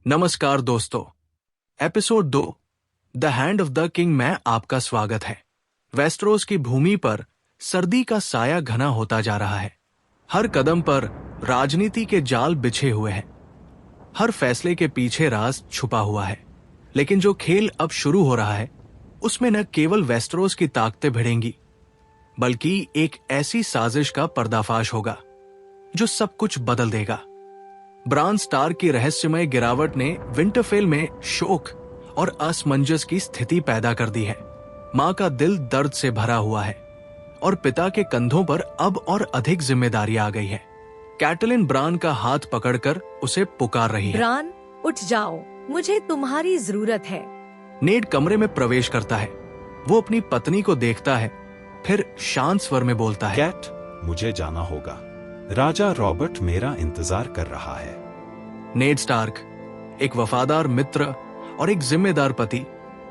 नमस्कार दोस्तों। Episode 2 the hand of the king में आपका स्वागत है। वेस्टरोस की भूमि पर सर्दी का साया घना होता जा रहा है। हर कदम पर राजनीति के जाल बिछे हुए हैं। हर फैसले के पीछे राज छुपा हुआ है। लेकिन जो खेल अब शुरू हो रहा है उसमें न केवल वेस्टरोस की ताकतें भिड़ेंगी बल्कि एक ऐसी साजिश का पर्दाफाश होगा जो सब कुछ बदल देगा। ब्रान स्टार्क की रहस्यमय गिरावट ने विंटरफेल में शोक और असमंजस की स्थिति पैदा कर दी है। मां का दिल दर्द से भरा हुआ है और पिता के कंधों पर अब और अधिक जिम्मेदारियां आ गई है। कैटलिन ब्रान का हाथ पकड़कर उसे पुकार रही है। ब्रान, उठ जाओ, मुझे तुम्हारी जरूरत है। नेड कमरे में प्रवेश करता है। वो अपनी पत्नी को देखता है, फिर शांत स्वर में बोलता है, कैट, मुझे जाना होगा। राजा रॉबर्ट मेरा इंतजार कर रहा है। नेड स्टार्क, एक वफादार मित्र और एक जिम्मेदार पति,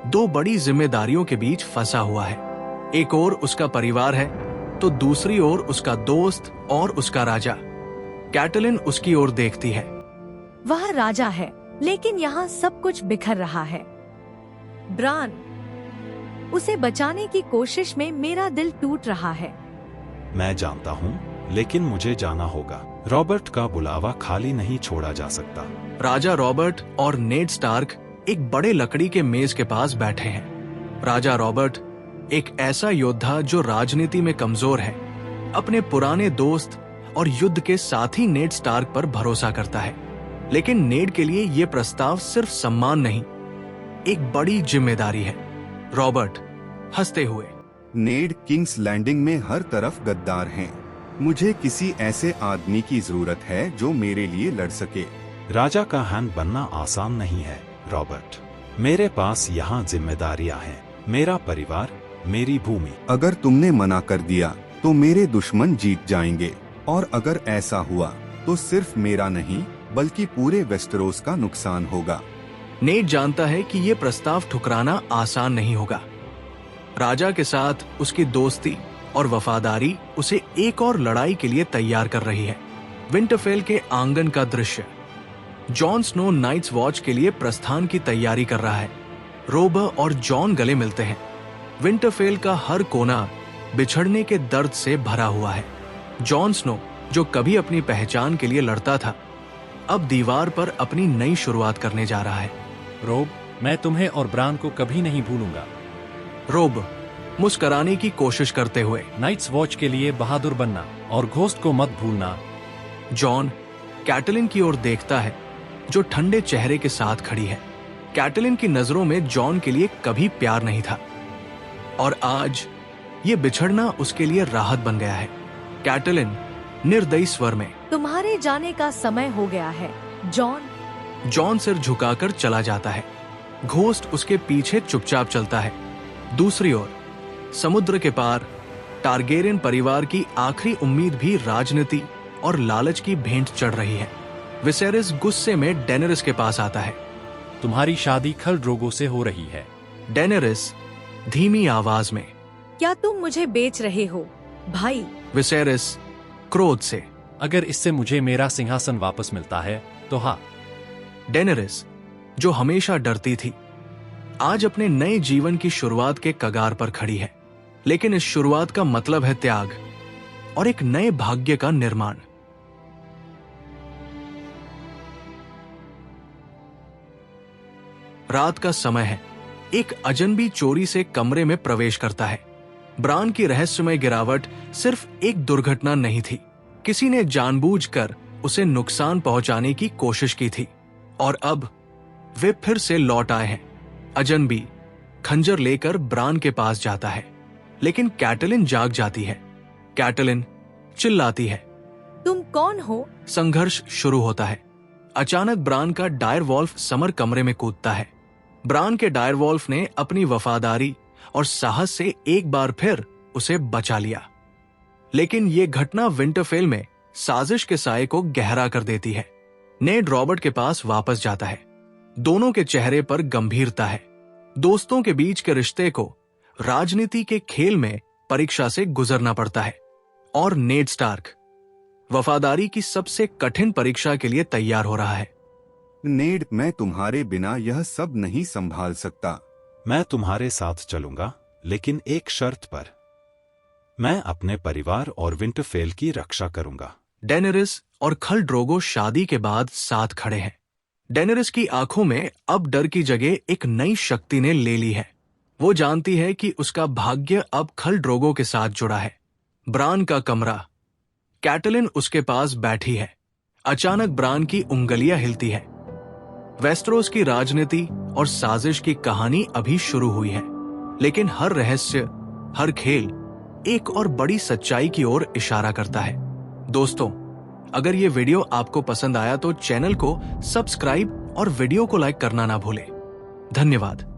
दो बड़ी जिम्मेदारियों के बीच फंसा हुआ है। एक ओर उसका परिवार है तो दूसरी ओर उसका दोस्त और उसका राजा। कैटलिन उसकी ओर देखती है। वह राजा है, लेकिन यहाँ सब कुछ बिखर रहा है। ब्रान, उसे बचाने की कोशिश में मेरा दिल टूट रहा है। मैं जानता हूँ, लेकिन मुझे जाना होगा। रॉबर्ट का बुलावा खाली नहीं छोड़ा जा सकता। राजा रॉबर्ट और नेड स्टार्क एक बड़े लकड़ी के मेज के पास बैठे हैं। राजा रॉबर्ट एक ऐसा योद्धा जो राजनीति में कमजोर है, अपने पुराने दोस्त और युद्ध के साथी नेड स्टार्क पर भरोसा करता है। लेकिन नेड के लिए यह प्रस्ताव सिर्फ सम्मान नहीं, एक बड़ी जिम्मेदारी है। रॉबर्ट हंसते हुए, नेड, किंग्स लैंडिंग में हर तरफ गद्दार हैं। मुझे किसी ऐसे आदमी की जरूरत है जो मेरे लिए लड़ सके। राजा का हैंड बनना आसान नहीं है रॉबर्ट। मेरे पास यहाँ जिम्मेदारियाँ हैं, मेरा परिवार, मेरी भूमि। अगर तुमने मना कर दिया तो मेरे दुश्मन जीत जाएंगे, और अगर ऐसा हुआ तो सिर्फ मेरा नहीं बल्कि पूरे वेस्टरोस का नुकसान होगा। नेड जानता है कि यह प्रस्ताव ठुकराना आसान नहीं होगा। राजा के साथ उसकी दोस्ती और वफादारी उसे एक और लड़ाई के लिए तैयार कर रही है। विंटरफेल के आंगन का दृश्य। जॉन स्नो नाइट्स वॉच के लिए प्रस्थान की तैयारी कर रहा है। रोब और जॉन गले मिलते हैं। विंटरफेल का हर कोना बिछड़ने के दर्द से भरा हुआ है। जॉन स्नो, जो कभी अपनी पहचान के लिए लड़ता था, अब दीवार पर अपनी नई शुरुआत करने जा रहा है। रोब, मैं तुम्हें और ब्रान को कभी नहीं भूलूंगा। रोब मुस्कुराने की कोशिश करते हुए, नाइट्स वॉच के लिए बहादुर बनना और घोस्ट को मत भूलना। जॉन कैटलिन की ओर देखता है जो ठंडे चेहरे के साथ खड़ी है। कैटलिन की नजरों में जॉन के लिए कभी प्यार नहीं था और आज ये बिछड़ना उसके लिए राहत बन गया है। कैटलिन निर्दयी स्वर में, तुम्हारे जाने का समय हो गया है जॉन। जॉन सिर झुकाकर चला जाता है। घोस्ट उसके पीछे चुपचाप चलता है। दूसरी ओर समुद्र के पार टारगेरियन परिवार की आखिरी उम्मीद भी राजनीति और लालच की भेंट चढ़ रही है। विसेरिस गुस्से में डेनेरिस के पास आता है। तुम्हारी शादी खल ड्रोगो से हो रही है। डेनेरिस धीमी आवाज में, क्या तुम मुझे बेच रहे हो भाई? विसेरिस क्रोध से, अगर इससे मुझे मेरा सिंहासन वापस मिलता है तो हाँ। डेनेरिस, जो हमेशा डरती थी, आज अपने नए जीवन की शुरुआत के कगार पर खड़ी है। लेकिन इस शुरुआत का मतलब है त्याग और एक नए भाग्य का निर्माण। रात का समय है। एक अजनबी चोरी से कमरे में प्रवेश करता है। ब्रान की रहस्यमय गिरावट सिर्फ एक दुर्घटना नहीं थी। किसी ने जानबूझकर उसे नुकसान पहुंचाने की कोशिश की थी और अब वे फिर से लौट आए हैं। अजनबी खंजर लेकर ब्रान के पास जाता है, लेकिन कैटलिन जाग जाती है। कैटलिन चिल्लाती है, तुम कौन हो? संघर्ष शुरू होता है। अचानक ब्रान का डायरवॉल्फ समर कमरे में कूदता है। ब्रान के डायरवॉल्फ ने अपनी वफादारी और साहस से एक बार फिर उसे बचा लिया। लेकिन यह घटना विंटरफेल में साजिश के साये को गहरा कर देती है। नेड रॉबर्ट के पास वापस जाता है। दोनों के चेहरे पर गंभीरता है। दोस्तों के बीच के रिश्ते को राजनीति के खेल में परीक्षा से गुजरना पड़ता है और नेड स्टार्क वफादारी की सबसे कठिन परीक्षा के लिए तैयार हो रहा है। नेड, मैं तुम्हारे बिना यह सब नहीं संभाल सकता। मैं तुम्हारे साथ चलूंगा, लेकिन एक शर्त पर। मैं अपने परिवार और विंटरफेल की रक्षा करूंगा। डेनेरिस और खल ड्रोगो शादी के बाद साथ खड़े हैं। डेनेरिस की आंखों में अब डर की जगह एक नई शक्ति ने ले ली है। वो जानती है कि उसका भाग्य अब खल ड्रोगो के साथ जुड़ा है। ब्रान का कमरा। कैटलिन उसके पास बैठी है। अचानक ब्रान की उंगलियां हिलती है। वेस्टरोस की राजनीति और साजिश की कहानी अभी शुरू हुई है, लेकिन हर रहस्य, हर खेल एक और बड़ी सच्चाई की ओर इशारा करता है। दोस्तों, अगर ये वीडियो आपको पसंद आया तो चैनल को सब्सक्राइब और वीडियो को लाइक करना ना भूलें। धन्यवाद।